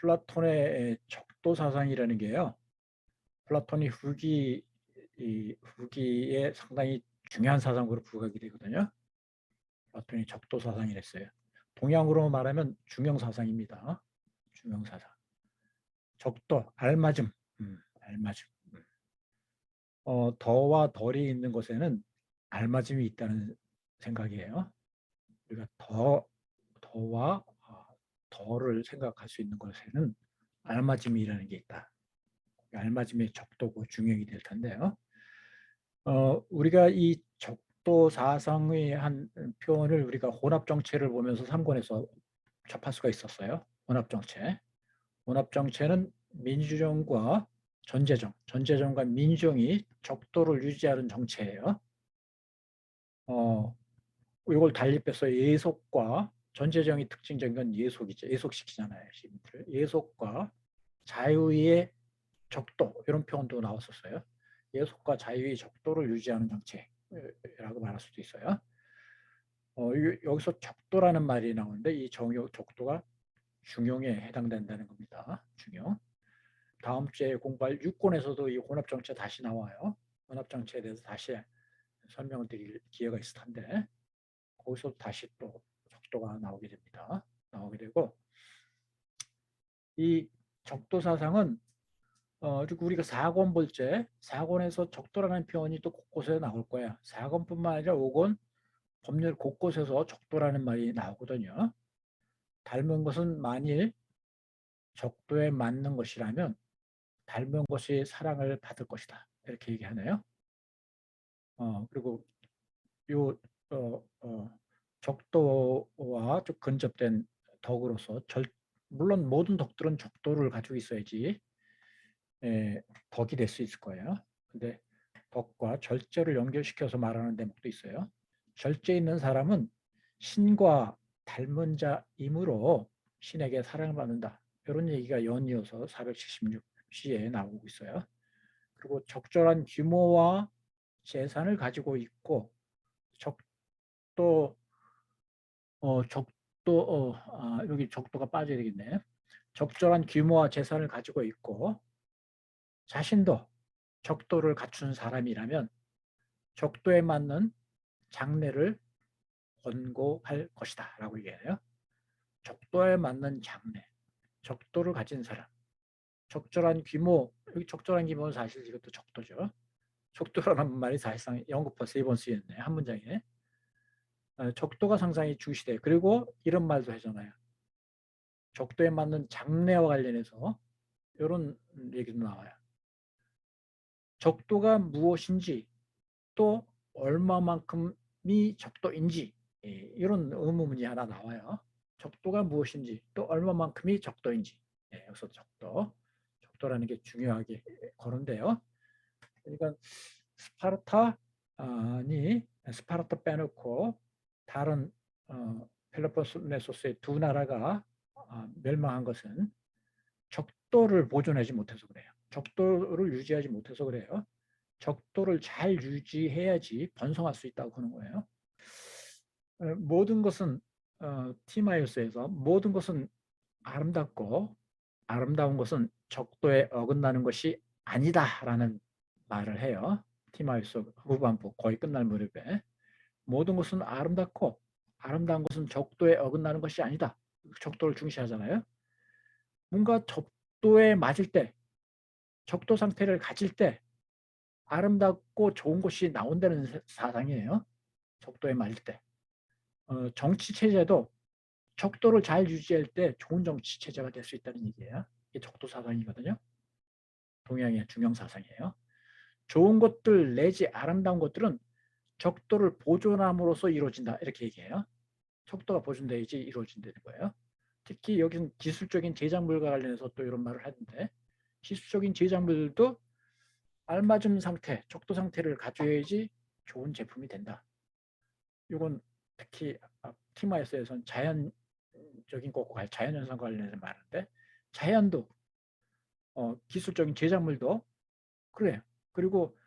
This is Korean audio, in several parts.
플라톤의 적도 사상이라는 게요. 플라톤이 후기에 상당히 중요한 사상으로 부각이 되거든요. 플라톤이 적도 사상이랬어요. 동양으로 말하면 중형 사상입니다. 중형 사상. 적도, 알맞음, 알맞음. 더와 덜이 있는 곳에는 알맞음이 있다는 생각이에요. 우리가 더와 덜을 생각할 수 있는 곳에는 알맞음이라는 게 있다. 알맞음의 적도고 중형이 될 텐데요. 우리가 이 적도 사상의 한 표현을 우리가 혼합정체를 보면서 3권에서 접할 수가 있었어요. 혼합정체. 혼합정체는 민주정과 전제정과 민주정이 적도를 유지하는 정체예요. 이걸 달리빼서 예속과 전제정이 특징적인 건 예속이죠. 예속시키잖아요. 시민들을. 예속과 자유의 적도 이런 표현도 나왔었어요. 예속과 자유의 적도를 유지하는 정체라고 말할 수도 있어요. 여기서 적도라는 말이 나오는데 이 적도가 중용에 해당된다는 겁니다. 중용. 다음 주에 공부할 6권에서도 이 혼합정체 다시 나와요. 혼합정체에 대해서 다시 설명을 드릴 기회가 있을 텐데 거기서 다시 또 적도가 나오게 됩니다. 나오게 되고 이 적도 사상은 그리고 우리가 4권 볼 때 4권에서 적도라는 표현이 또 곳곳에 나올 거야. 4권뿐만 아니라 5권 법률 곳곳에서 적도라는 말이 나오거든요. 닮은 것은 만일 적도에 맞는 것이라면 닮은 것이 사랑을 받을 것이다. 이렇게 얘기하네요. 그리고 요 적도와 좀 근접된 덕으로서 물론 모든 덕들은 적도를 가지고 있어야지 덕이 될 수 있을 거예요. 근데 덕과 절제를 연결시켜서 말하는 대목도 있어요. 절제 있는 사람은 신과 닮은 자이므로 신에게 사랑을 받는다. 이런 얘기가 연이어서 476시에 나오고 있어요. 그리고 적절한 규모와 재산을 가지고 있고 적도 여기 적도가 빠져야 되겠네. 적절한 규모와 재산을 가지고 있고 자신도 적도를 갖춘 사람이라면 적도에 맞는 장래를 권고할 것이다 라고 얘기해요. 적도에 맞는 장래, 적도를 가진 사람, 적절한 규모, 여기 적절한 규모는 사실 이것도 적도죠. 적도라는 말이 사실상 연급해서 3번 쓰였네, 한 문장에. 적도가 상당히 중시돼요. 그리고 이런 말도 하잖아요. 적도에 맞는 장래와 관련해서 이런 얘기도 나와요. 적도가 무엇인지 또 얼마만큼이 적도인지 이런 의문문이 하나 나와요. 적도가 무엇인지 또 얼마만큼이 적도인지 여기서 적도라는 게 중요하게 거론돼요. 그러니까 스파르타 빼놓고 다른 펠로폰네소스의 두 나라가 멸망한 것은 적도를 보존하지 못해서 그래요. 적도를 유지하지 못해서 그래요. 적도를 잘 유지해야지 번성할 수 있다고 하는 거예요. 모든 것은 티마이오스에서 모든 것은 아름답고 아름다운 것은 적도에 어긋나는 것이 아니다라는 말을 해요. 티마이오스 후반부 거의 끝날 무렵에 모든 것은 아름답고 아름다운 것은 적도에 어긋나는 것이 아니다. 적도를 중시하잖아요. 뭔가 적도에 맞을 때 적도 상태를 가질 때 아름답고 좋은 것이 나온다는 사상이에요. 적도에 맞을 때. 정치 체제도 적도를 잘 유지할 때 좋은 정치 체제가 될 수 있다는 얘기예요. 이게 적도 사상이거든요. 동양의 중형 사상이에요. 좋은 것들 내지 아름다운 것들은 적도를 보존함으로써 이루어진다. 이렇게 얘기해요. 적도가 보존돼야지 이루어진다는 거예요. 특히 여기는 기술적인 제작물과 관련해서 또 이런 말을 하는데 기술적인 제작물도 알맞은 상태, 적도 상태를 가져야지 좋은 제품이 된다. 이건 특히 티마에서는 자연적인 것과 자연현상과 관련해서 말하는데 자연도 기술적인 제작물도 그래요. 그리고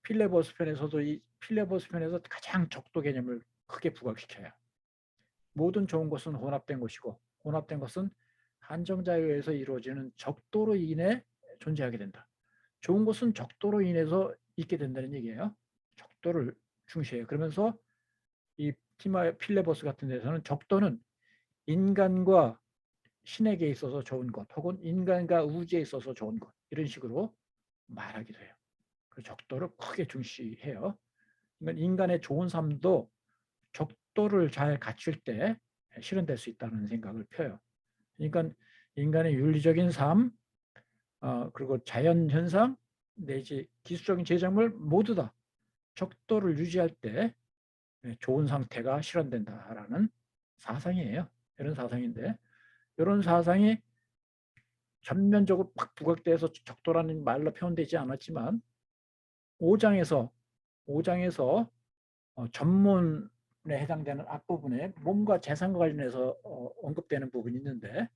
필레버스 편에서도 이 필레버스 편에서 가장 적도 개념을 크게 부각시켜요. 모든 좋은 것은 혼합된 것이고 혼합된 것은 한정자에 의해서 이루어지는 적도로 인해 존재하게 된다. 좋은 것은 적도로 인해서 있게 된다는 얘기예요. 적도를 중시해요. 그러면서 이 티마 필레버스 같은 데서는 적도는 인간과 신에게 있어서 좋은 것 혹은 인간과 우주에 있어서 좋은 것 이런 식으로 말하기도 해요. 그 적도를 크게 중시해요. 그러니까 인간의 좋은 삶도 적도를 잘 갖출 때 실현될 수 있다는 생각을 펴요. 그러니까 인간의 윤리적인 삶, 그리고 자연 현상 내지 기술적인 제작물 모두 다 적도를 유지할 때 좋은 상태가 실현된다라는 사상이에요. 이런 사상인데 이런 사상이 전면적으로 팍 부각돼서 적도라는 말로 표현되지 않았지만 5장에서 전문에 해당되는 앞부분에 몸과 재산과 관련해서 언급되는 부분이 있는데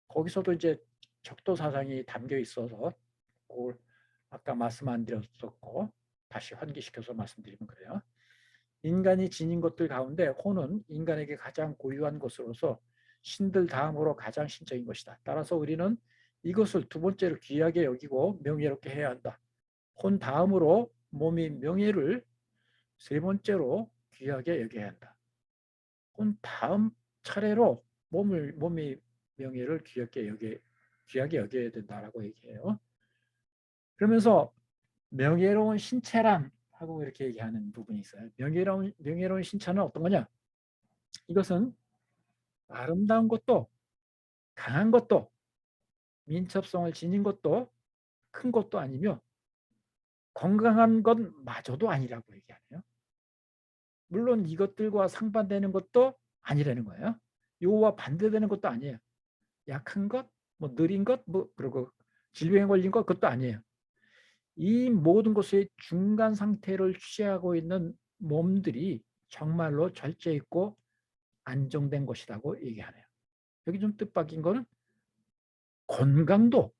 거기서도 이제 적도 사상이 담겨 있어서 그걸 아까 말씀 안 드렸었고 다시 환기시켜서 말씀드리면 그래요. 인간이 지닌 것들 가운데 혼은 인간에게 가장 고유한 것으로서 신들 다음으로 가장 신적인 것이다. 따라서 우리는 이것을 두 번째로 귀하게 여기고 명예롭게 해야 한다. 혼 다음으로 몸이 명예를 세 번째로 귀하게 여겨야 한다. 혼 다음 차례로 몸이 명예를 귀하게 여겨야 된다라고 얘기해요. 그러면서 명예로운 신체란 하고 이렇게 얘기하는 부분이 있어요. 명예로운 신체는 어떤 거냐? 이것은 아름다운 것도 강한 것도 민첩성을 지닌 것도 큰 것도 아니며 건강한 것마저도 아니라고 얘기하네요. 물론 이것들과 상반되는 것도 아니라는 거예요. 요와 반대되는 것도 아니에요. 약한 것, 뭐 느린 것, 뭐 그리고 질병에 걸린 것 그것도 아니에요. 이 모든 것의 중간 상태를 취하고 있는 몸들이 정말로 절제 있고 안정된 것이라고 얘기하네요. 여기 좀 뜻밖인 거는 건강도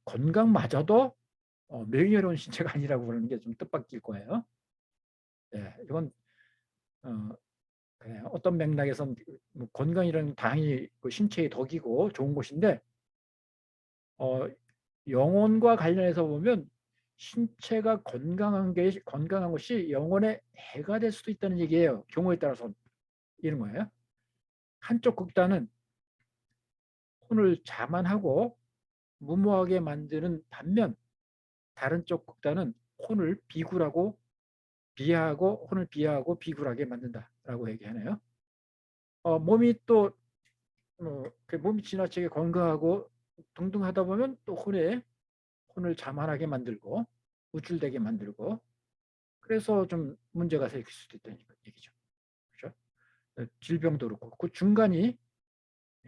건강마저도 명예로운 신체가 아니라고 그러는 게 좀 뜻밖일 거예요. 이건 어떤 맥락에서 뭐 건강이라는 당연히 그 신체의 덕이고 좋은 것인데 영혼과 관련해서 보면 신체가 건강한 것이 영혼의 해가 될 수도 있다는 얘기예요. 경우에 따라서 이런 거예요. 한쪽 극단은 혼을 자만하고 무모하게 만드는 반면 다른 쪽 극단은 혼을 비하하고 비굴하게 만든다라고 얘기하네요. 몸이 또 그 몸이 지나치게 건강하고 동등하다 보면 또 혼을 자만하게 만들고 우쭐대게 만들고 그래서 좀 문제가 생길 수도 있다는 얘기죠. 그렇죠? 질병도 그렇고 그 중간이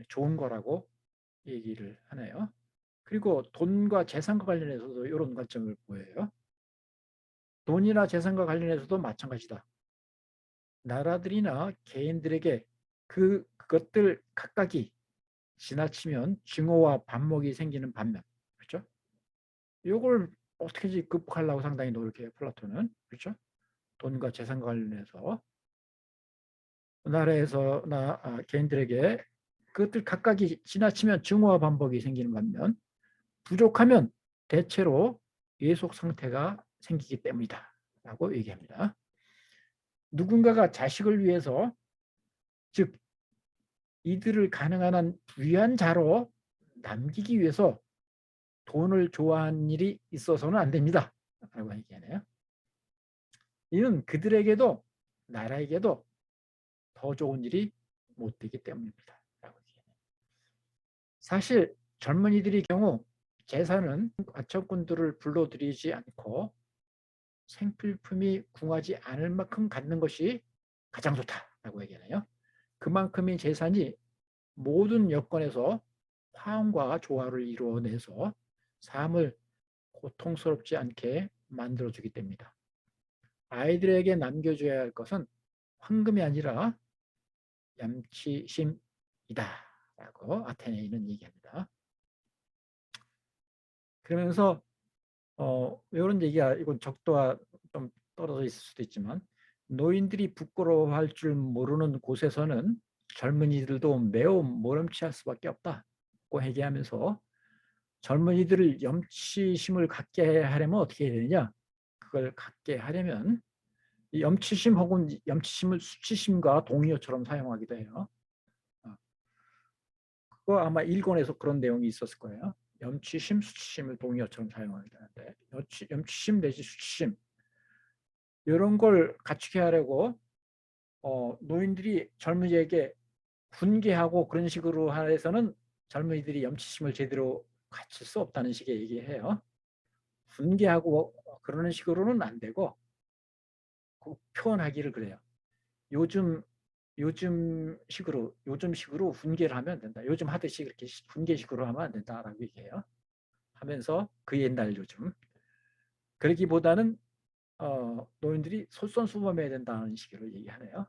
좋은 거라고 얘기를 하네요. 그리고 돈과 재산과 관련해서도 이런 관점을 보여요. 돈이나 재산과 관련해서도 마찬가지다. 나라들이나 개인들에게 그것들 각각이 지나치면 증오와 반목이 생기는 반면, 그렇죠? 이걸 어떻게 극복하려고 상당히 노력해요, 플라톤은. 그렇죠? 돈과 재산과 관련해서 나라에서나 개인들에게 그것들 각각이 지나치면 증오와 반복이 생기는 반면 부족하면 대체로 예속 상태가 생기기 때문이다 라고 얘기합니다. 누군가가 자식을 위해서 즉 이들을 가능한 한 부유한 자로 남기기 위해서 돈을 좋아하는 일이 있어서는 안 됩니다 라고 얘기하네요. 이는 그들에게도 나라에게도 더 좋은 일이 못 되기 때문입니다 라고 얘기해요. 사실 젊은이들의 경우 재산은 과천꾼들을 불러들이지 않고 생필품이 궁하지 않을 만큼 갖는 것이 가장 좋다라고 얘기하네요. 그만큼의 재산이 모든 여건에서 화음과 조화를 이루어내서 삶을 고통스럽지 않게 만들어주기 때문이다. 아이들에게 남겨줘야 할 것은 황금이 아니라 얌치심이다 라고 아테네인은 얘기합니다. 그러면서 이런 얘기가 이건 적도와 좀 떨어져 있을 수도 있지만 노인들이 부끄러워할 줄 모르는 곳에서는 젊은이들도 매우 모렴치할 수밖에 없다고 얘기하면서 젊은이들을 염치심을 갖게 하려면 어떻게 해야 되느냐? 그걸 갖게 하려면 이 염치심 혹은 염치심을 수치심과 동의어처럼 사용하기도 해요. 그거 아마 일권에서 그런 내용이 있었을 거예요. 염치심, 수치심을 동의어처럼 사용하기도 하는데 염치심 내지 수치심 이런 걸 갖추게 하려고 노인들이 젊은이에게 훈계하고 그런 식으로 해서는 젊은이들이 염치심을 제대로 갖출 수 없다는 식의 얘기해요. 훈계하고 그러는 식으로는 안 되고 꼭 표현하기를 그래요. 요즘 식으로 훈계를 하면 안 된다. 요즘 하듯이 이렇게 훈계식으로 하면 안 된다라고 얘기해요. 하면서 그 옛날 요즘 그러기보다는 노인들이 솔선수범해야 된다는 식으로 얘기하네요.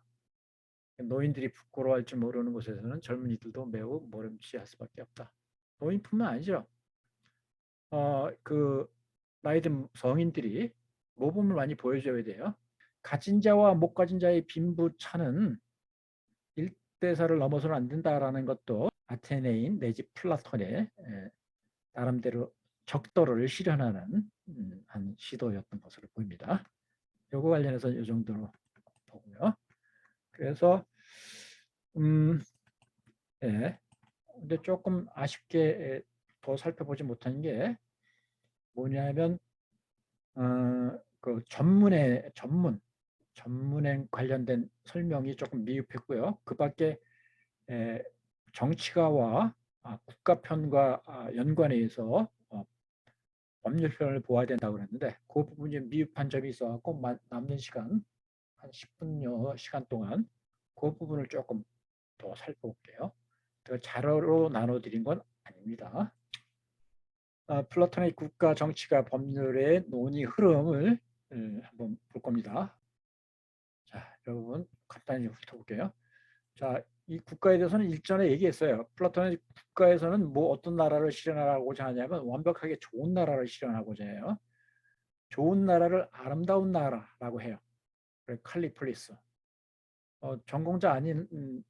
노인들이 부끄러워할 줄 모르는 곳에서는 젊은이들도 매우 모렴치할 수밖에 없다. 노인뿐만 아니죠. 그 나이 든 성인들이 모범을 많이 보여줘야 돼요. 가진 자와 못 가진 자의 빈부차는 1대4를 넘어서는 안 된다라는 것도 아테네인 내지 플라톤의 나름대로 적도를 실현하는 한 시도였던 것으로 보입니다. 요거 관련해서 이 정도로 보고요. 그래서 예. 근데 조금 아쉽게 더 살펴보지 못한 게 뭐냐면 그 전문에 관련된 설명이 조금 미흡했고요. 그 밖에 정치가와 국가편과 연관해서 법률편을 보아야 된다고 그랬는데 그 부분이 미흡한 점이 있어서 남는 시간 한 10분여 시간 동안 그 부분을 조금 더 살펴볼게요. 제가 자료로 나눠드린 건 아닙니다. 플라톤의 국가 정치가 법률의 논의 흐름을 한번 볼 겁니다. 자, 여러분 간단히 훑어볼게요. 자, 이 국가에 대해서는 일전에 얘기했어요. 플라톤의 국가에서는 뭐 어떤 나라를 실현하고자 하냐면 완벽하게 좋은 나라를 실현하고자 해요. 좋은 나라를 아름다운 나라라고 해요. 칼리폴리스. 전공자 아닌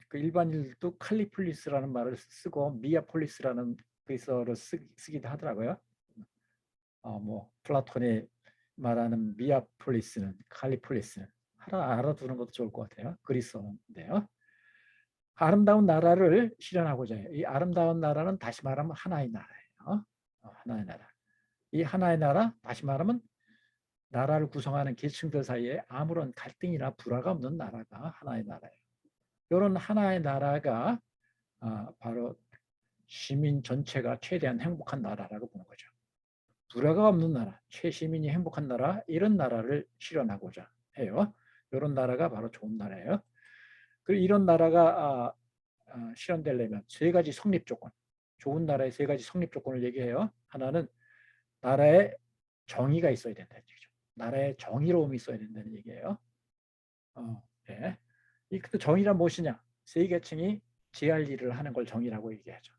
그 일반인들도 칼리폴리스라는 말을 쓰고 미아폴리스라는 그리스어를 쓰기도 하더라고요. 뭐 플라톤이 말하는 미아폴리스는 칼리폴리스는 알아두는 것도 좋을 것 같아요. 그리스어인데요. 아름다운 나라를 실현하고자 해요. 이 아름다운 나라는 다시 말하면 하나의 나라예요. 하나의 나라. 이 하나의 나라, 다시 말하면 나라를 구성하는 계층들 사이에 아무런 갈등이나 불화가 없는 나라가 하나의 나라예요. 이런 하나의 나라가 바로 시민 전체가 최대한 행복한 나라라고 보는 거죠. 불화가 없는 나라, 최시민이 행복한 나라, 이런 나라를 실현하고자 해요. 이런 나라가 바로 좋은 나라예요. 그리고 이런 나라가 실현되려면 세 가지 성립 조건, 좋은 나라의 세 가지 성립 조건을 얘기해요. 하나는 나라에 정의가 있어야 된다는 얘기죠. 나라의 정의로움이 있어야 된다는 얘기예요. 네. 이 정의란 무엇이냐? 세 계층이 제할 일을 하는 걸 정의라고 얘기하죠.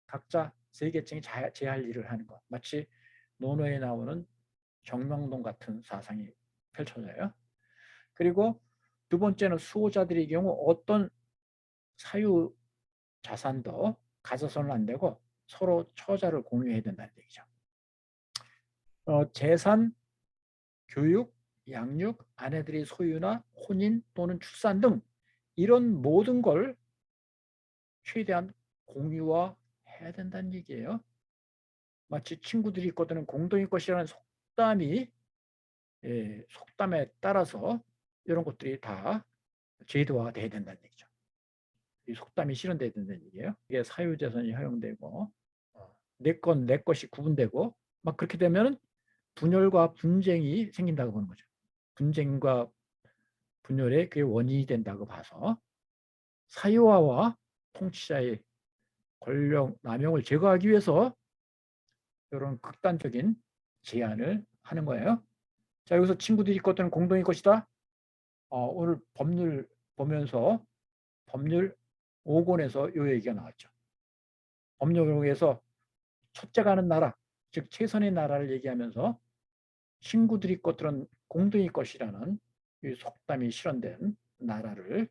각자 세 계층이 제할 일을 하는 것. 마치 논어에 나오는 정명돈 같은 사상이 펼쳐져요. 그리고 두 번째는 수호자들의 경우 어떤 사유 자산도 가져서는 안 되고 서로 처자를 공유해야 된다는 얘기죠. 재산, 교육, 양육, 아내들의 소유나 혼인 또는 출산 등 이런 모든 걸 최대한 공유화해야 된다는 얘기예요. 마치 친구들이 있거든 공동의 것이라는 속담에 따라서 이런 것들이 다 제도화가 돼야 된다는 얘기죠. 이 속담이 실현돼야 된다는 얘기예요. 이게 사유재산이 허용되고 내 건 내 것이 구분되고 막 그렇게 되면 분열과 분쟁이 생긴다고 보는 거죠. 분쟁과 분열의 그게 원인이 된다고 봐서 사유화와 통치자의 권력 남용을 제거하기 위해서 이런 극단적인 제안을 하는 거예요. 자, 여기서 친구들이 있거든 공동의 것이다. 오늘 법률 보면서 법률 5권에서 이 얘기가 나왔죠. 법률에서 첫째가 하는 나라, 즉 최선의 나라를 얘기하면서 친구들이 것들은 공동의 것이라는 이 속담이 실현된 나라를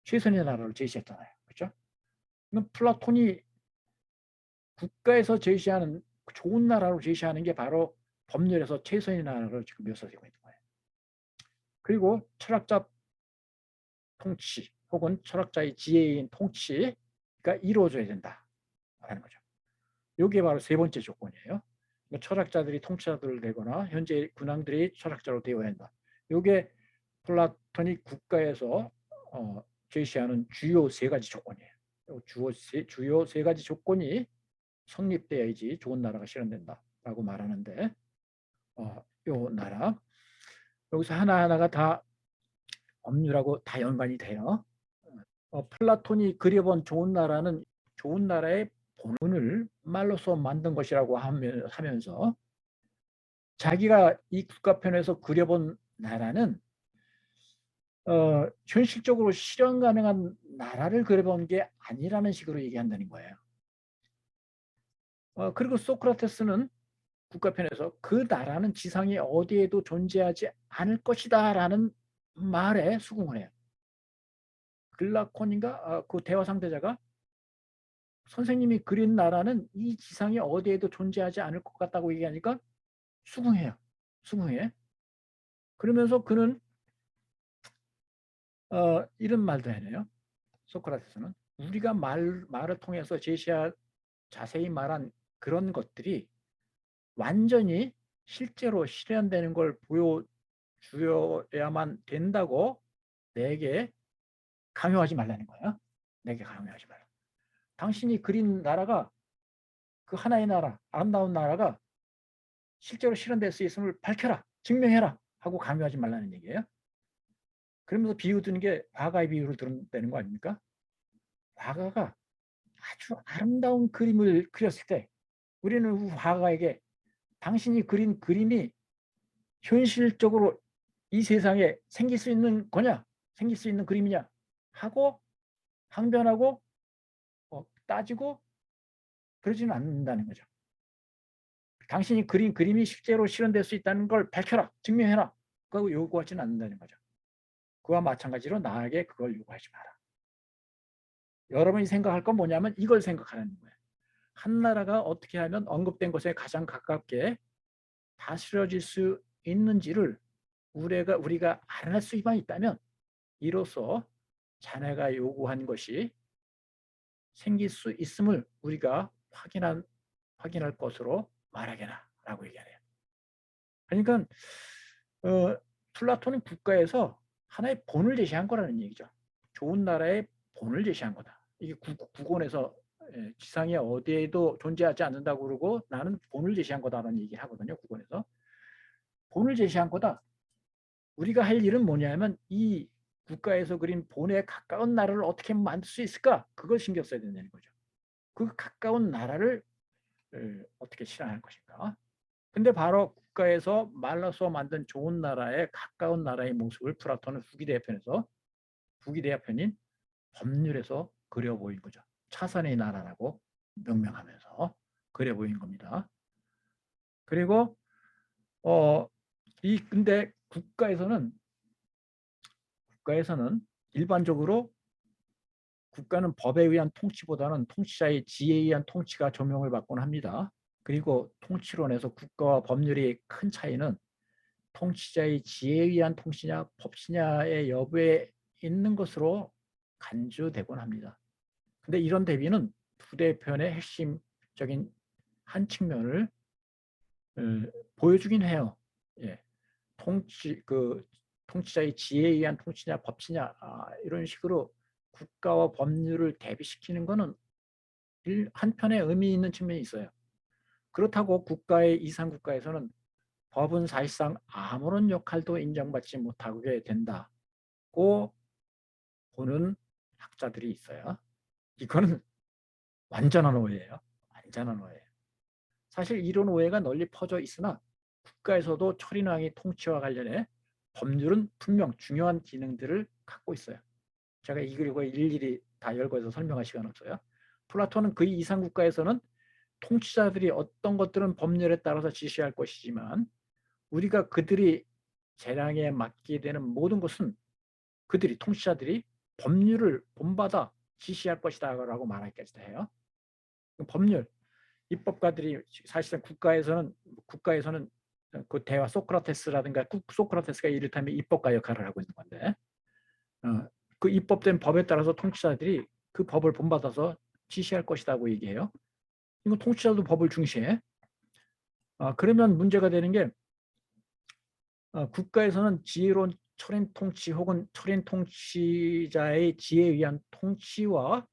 최선의 나라를 제시했잖아요. 그렇죠? 그럼 플라톤이 국가에서 제시하는 좋은 나라로 제시하는 게 바로 법률에서 최선의 나라로 지금 묘사되고 있는 거예요. 그리고 철학자 통치 혹은 철학자의 지혜인 통치가 이루어져야 된다라는 거죠. 이게 바로 세 번째 조건이에요. 철학자들이 통치자들을 되거나 현재 군왕들이 철학자로 되어야 한다. 이게 플라톤이 국가에서 제시하는 주요 세 가지 조건이에요. 주요 세 가지 조건이 성립돼야지 좋은 나라가 실현된다라고 말하는데 요 나라 여기서 하나하나가 다 법률하고 다 연관이 돼요. 플라톤이 그려본 좋은 나라는 좋은 나라의 본원을 말로써 만든 것이라고 하면서 자기가 이 국가편에서 그려본 나라는 현실적으로 실현 가능한 나라를 그려본 게 아니라는 식으로 얘기한다는 거예요. 그리고 소크라테스는 국가편에서 그 나라는 지상에 어디에도 존재하지 않을 것이다 라는 말에 수긍을 해요. 글라콘인가 그 대화 상대자가 선생님이 그린 나라는 이 지상에 어디에도 존재하지 않을 것 같다고 얘기하니까 수긍해요. 수긍해. 그러면서 그는 이런 말도 해내요. 소크라테스는 우리가 말을 통해서 자세히 말한 그런 것들이 완전히 실제로 실현되는 걸 보여주어야만 된다고 내게 강요하지 말라는 거예요. 내게 강요하지 말라. 당신이 그린 나라가 그 하나의 나라, 아름다운 나라가 실제로 실현될 수 있음을 밝혀라, 증명해라 하고 강요하지 말라는 얘기예요. 그러면서 비유 드는 게 화가의 비유를 들은다는 거 아닙니까? 화가가 아주 아름다운 그림을 그렸을 때 우리는 화가에게 당신이 그린 그림이 현실적으로 이 세상에 생길 수 있는 거냐? 생길 수 있는 그림이냐? 하고 항변하고 따지고 그러지는 않는다는 거죠. 당신이 그린 그림이 실제로 실현될 수 있다는 걸 밝혀라, 증명해라. 그거 요구하지는 않는다는 거죠. 그와 마찬가지로 나에게 그걸 요구하지 마라. 여러분이 생각할 건 뭐냐면 이걸 생각하라는 거예요. 한 나라가 어떻게 하면 언급된 것에 가장 가깝게 다스려질 수 있는지를 우리가 알아낼 수만 있다면 이로써 자네가 요구한 것이 생길 수 있음을 우리가 확인할 것으로 말하게나라고 얘기해요. 그러니까 플라톤은 국가에서 하나의 본을 제시한 거라는 얘기죠. 좋은 나라의 본을 제시한 거다. 이게 국원에서 지상에 어디에도 존재하지 않는다고 그러고 나는 본을 제시한 거다라는 얘기를 하거든요. 국원에서. 본을 제시한 거다. 우리가 할 일은 뭐냐면 이 국가에서 그린 본에 가까운 나라를 어떻게 만들 수 있을까? 그걸 신경 써야 된다는 거죠. 그 가까운 나라를 어떻게 실현할 것인가? 근데 바로 국가에서 말로써 만든 좋은 나라에 가까운 나라의 모습을 플라톤은 후기 대화편인 법률에서 그려 보인 거죠. 차선의 나라라고 명명하면서 그려 보인 겁니다. 그리고 근데 국가에서는 일반적으로 국가는 법에 의한 통치보다는 통치자의 지혜에 의한 통치가 조명을 받곤 합니다. 그리고 통치론에서 국가와 법률의 큰 차이는 통치자의 지혜에 의한 통치냐 법치냐의 여부에 있는 것으로 간주되곤 합니다. 근데 이런 대비는 부대편의 핵심적인 한 측면을 보여주긴 해요. 예. 통치자의 지혜에 의한 통치냐 법치냐 이런 식으로 국가와 법률을 대비시키는 것은 한편의 의미 있는 측면이 있어요. 그렇다고 이상 국가에서는 법은 사실상 아무런 역할도 인정받지 못하게 된다고 보는 학자들이 있어요. 이거는 완전한 오해예요. 완전한 오해예요. 사실 이런 오해가 널리 퍼져 있으나 국가에서도 철인왕의 통치와 관련해 법률은 분명 중요한 기능들을 갖고 있어요. 제가 이거 일일이 다 열거해서 설명할 시간 없어요. 플라톤은 그 이상 국가에서는 통치자들이 어떤 것들은 법률에 따라서 지시할 것이지만 우리가 그들이 재량에 맡게 되는 모든 것은 통치자들이 법률을 본받아 지시할 것이다라고 말하기까지도 해요. 법률, 입법가들이 사실상 국가에서는 그 대화 소크라테스라든가 소크라테스가 이를테면 입법가 역할을 하고 있는 건데, 그 입법된 법에 따라서 통치자들이 그 법을 본받아서 지시할 것이라고 얘기해요. 이건 통치자도 법을 중시해. 그러면 문제가 되는 게, 국가에서는 지혜로운 철인 통치 혹은 철인 통치자의 지혜에 의한 통치와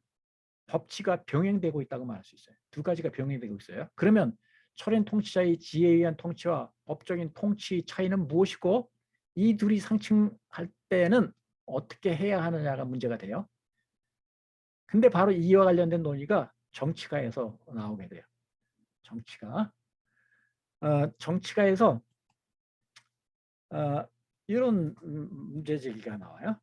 법치가 병행되고 있다고 말할 수 있어요. 두 가지가 병행되고 있어요. 그러면 철인 통치자의 지혜에 의한 통치와 법적인 통치 차이는 무엇이고, 이 둘이 상충할 때는 어떻게 해야 하느냐가 문제가 돼요. 근데 바로 이와 관련된 논의가 정치가에서 나오게 돼요. 정치가에서 이런 문제 제기가 나와요.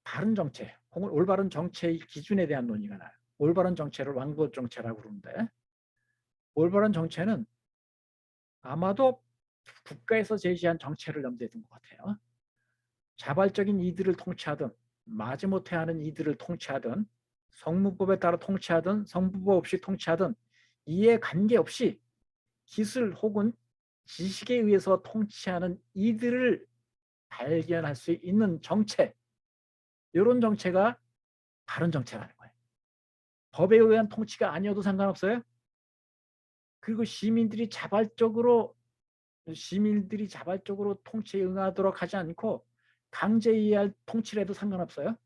바른 정체 혹은 올바른 정체의 기준에 대한 논의가 나요. 올바른 정체를 완급 정체라고 그러는데, 올바른 정체는 아마도 국가에서 제시한 정체를 염두에 둔 것 같아요. 자발적인 이들을 통치하든 마지못해 하는 이들을 통치하든 성문법에 따라 통치하든 성문법 없이 통치하든 이에 관계없이 기술 혹은 지식에 의해서 통치하는 이들을 발견할 수 있는 정체, 이런 정체가 바른 정체라는 거예요. 법에 의한 통치가 아니어도 상관없어요. 그리고 시민들이 자발적으로 통치에 응하도록 하지 않고 강제에 의할 통치를 해도 상관없어요.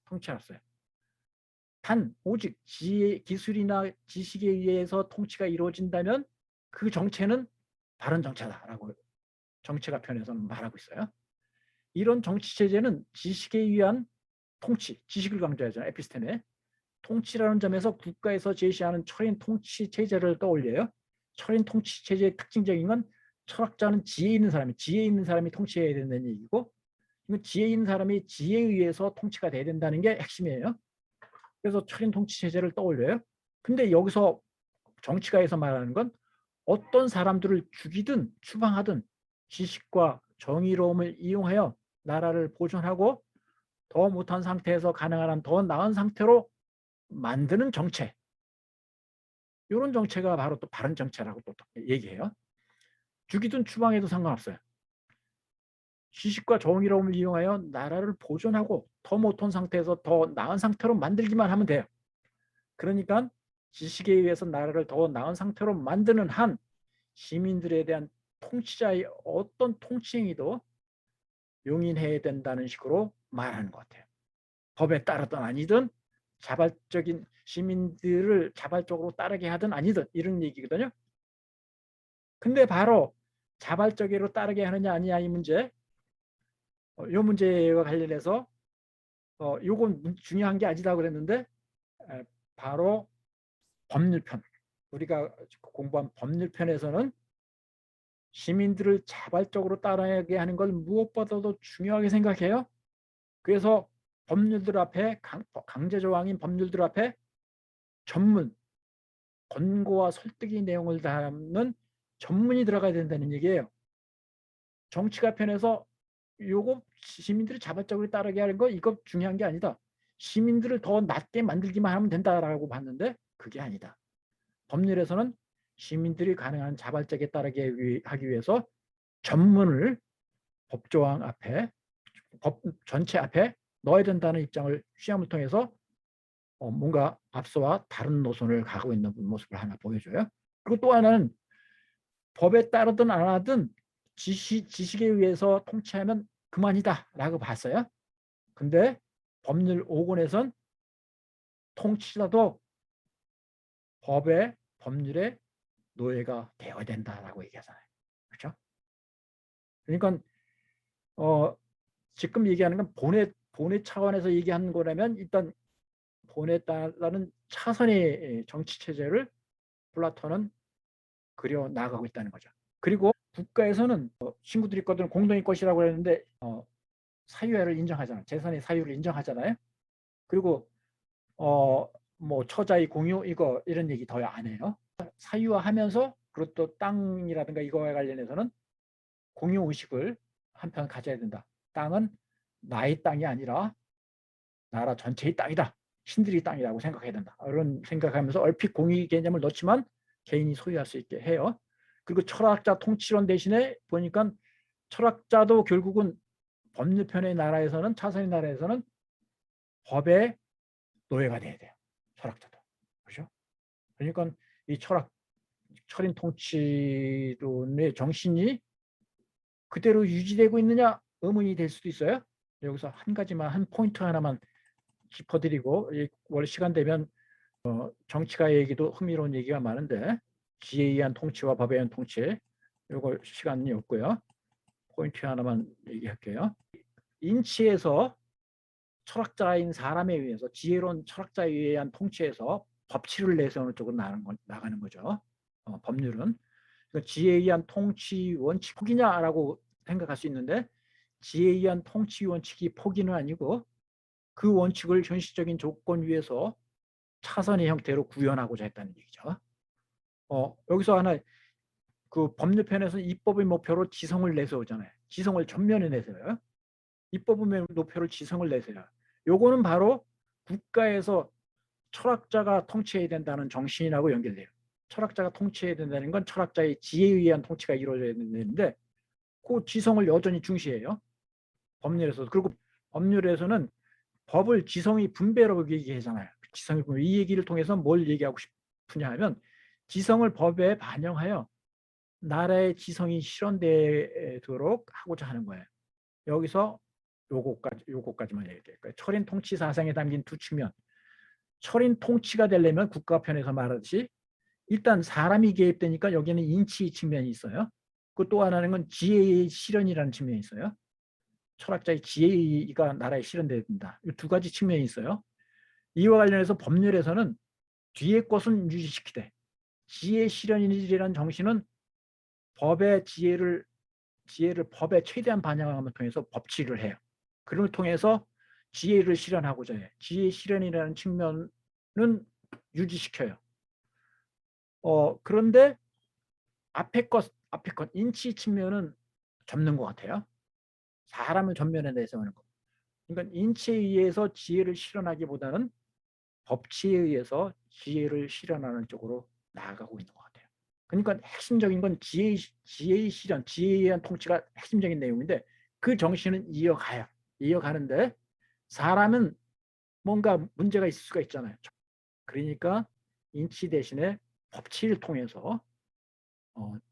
통치했어요. 단 오직 기술이나 지식에 의해서 통치가 이루어진다면 그 정체는 바른 정체다라고 정치가 편에서는 말하고 있어요. 이런 정치 체제는 지식에 의한 통치, 지식을 강조하잖아요. 에피스템에. 통치라는 점에서 국가에서 제시하는 철인 통치 체제를 떠올려요. 철인 통치 체제의 특징적인 건 철학자는 지혜 있는 사람이 통치해야 된다는 얘기고, 이건 지혜 있는 사람이 지혜에 의해서 통치가 돼야 된다는 게 핵심이에요. 그래서 철인 통치 체제를 떠올려요. 근데 여기서 정치가에서 말하는 건 어떤 사람들을 죽이든 추방하든 지식과 정의로움을 이용하여 나라를 보존하고 더 못한 상태에서 가능한 한 더 나은 상태로 만드는 정체, 이런 정체가 바로 또 바른 정체라고 또 얘기해요. 죽이든 추방해도 상관없어요. 지식과 정의로움을 이용하여 나라를 보존하고 더 못한 상태에서 더 나은 상태로 만들기만 하면 돼요. 그러니까 지식에 의해서 나라를 더 나은 상태로 만드는 한 시민들에 대한 통치자의 어떤 통치 행위도 용인해야 된다는 식으로 말하는 것 같아요. 법에 따르든 아니든 자발적인 시민들을 자발적으로 따르게 하든 아니든 이런 얘기거든요. 근데 바로 자발적으로 따르게 하느냐 아니냐 이 문제, 이 문제와 관련해서 요건 중요한 게 아니다고 그랬는데, 바로 법률편, 우리가 공부한 법률편에서는 시민들을 자발적으로 따르게 하는 걸 무엇보다도 중요하게 생각해요. 그래서 법률들 앞에 강제 조항인 법률들 앞에 전문, 권고와 설득의 내용을 담는 전문이 들어가야 된다는 얘기예요. 정치가 편에서 요거 시민들이 자발적으로 따르게 하는 거 이거 중요한 게 아니다. 시민들을 더 낫게 만들기만 하면 된다라고 봤는데 그게 아니다. 법률에서는 시민들이 가능한 자발적에 따르게 하기 위해서 전문을 법조항 앞에, 법 전체 앞에 넣어야 된다는 입장을 취함을 통해서 뭔가 앞서와 다른 노선을 가고 있는 모습을 하나 보여줘요. 그리고 또 하나는 법에 따르든 안 하든 지식에 의해서 통치하면 그만이다라고 봤어요. 근데 법률 5권에선 통치자도 법률의 노예가 되어야 된다라고 얘기하잖아요. 그렇죠? 그러니까 지금 얘기하는 건 본의 차원에서 얘기하는 거라면 일단 본에 따른 차선의 정치 체제를 플라톤은 그려 나가고 있다는 거죠. 그리고 국가에서는 친구들이 있거든 공동의 것이라고 했는데 사유화를 인정하잖아요. 재산의 사유를 인정하잖아요. 그리고 뭐 처자의 공유 이런 얘기 더 안 해요. 사유화하면서 그리고 또 땅이라든가 이거에 관련해서는 공유 의식을 한편 가져야 된다. 땅은 나의 땅이 아니라 나라 전체의 땅이다. 신들이 땅이라고 생각해야 된다. 이런 생각하면서 얼핏 공의 개념을 넣지만 개인이 소유할 수 있게 해요. 그리고 철학자 통치론 대신에 보니까 철학자도 결국은 법률편의 나라에서는 차선의 나라에서는 법의 노예가 돼야 돼요. 철학자도. 그렇죠? 그러니까 이 철인 통치론의 정신이 그대로 유지되고 있느냐 의문이 될 수도 있어요. 여기서 한 가지만 한 포인트 하나만 짚어드리고 원래 시간 되면 정치가 얘기도 흥미로운 얘기가 많은데 지혜에 의한 통치와 법에 의한 통치 이거 시간이 없고요. 포인트 하나만 얘기할게요. 인치에서 철학자인 사람에 의해서 지혜로운 철학자에 의한 통치에서 법치를 내세우는 쪽으로 나가는 거죠. 법률은. 그러니까 지혜에 의한 통치 원칙 포기냐라고 생각할 수 있는데 지혜에 의한 통치 원칙이 포기는 아니고 그 원칙을 현실적인 조건 위에서 차선의 형태로 구현하고자 했다는 얘기죠. 여기서 하나 그 법률편에서는 입법의 목표로 지성을 내세우잖아요. 지성을 전면에 내세워요. 입법의 목표로 지성을 내세워요. 요거는 바로 국가에서 철학자가 통치해야 된다는 정신하고 연결돼요. 철학자가 통치해야 된다는 건 철학자의 지혜에 의한 통치가 이루어져야 되는데 그 지성을 여전히 중시해요. 법률에서. 그리고 법률에서는 법을 지성의 분배라고 얘기하잖아요. 지성의 분배. 이 얘기를 통해서 뭘 얘기하고 싶으냐 하면 지성을 법에 반영하여 나라의 지성이 실현되도록 하고자 하는 거예요. 여기서 요거까지만 얘기할게요. 철인 통치 사상에 담긴 두 측면. 철인 통치가 되려면 국가 편에서 말하듯이 일단 사람이 개입되니까 여기는 인치 측면이 있어요. 그 또 하나는 건 지혜의 실현이라는 측면이 있어요. 철학자의 지혜가 나라에 실현돼야 된다. 이 두 가지 측면이 있어요. 이와 관련해서 법률에서는 뒤에 것은 유지시키되 지혜 실현이라는 정신은 법의 지혜를 법에 최대한 반영함을 통해서 법치를 해요. 그걸 통해서 지혜를 실현하고자 해요. 지혜 실현이라는 측면은 유지시켜요. 그런데 앞에 것 인치 측면은 접는 것 같아요. 사람을 전면에 내세우는 거. 그러니까 인치에 의해서 지혜를 실현하기보다는 법치에 의해서 지혜를 실현하는 쪽으로 나아가고 있는 것 같아요. 그러니까 핵심적인 건 지혜의 실현, 지혜에 의한 통치가 핵심적인 내용인데 그 정신은 이어가요. 이어가는데 사람은 뭔가 문제가 있을 수가 있잖아요. 그러니까 인치 대신에 법치를 통해서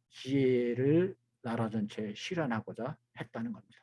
지혜를 나라 전체에 실현하고자 했다는 겁니다.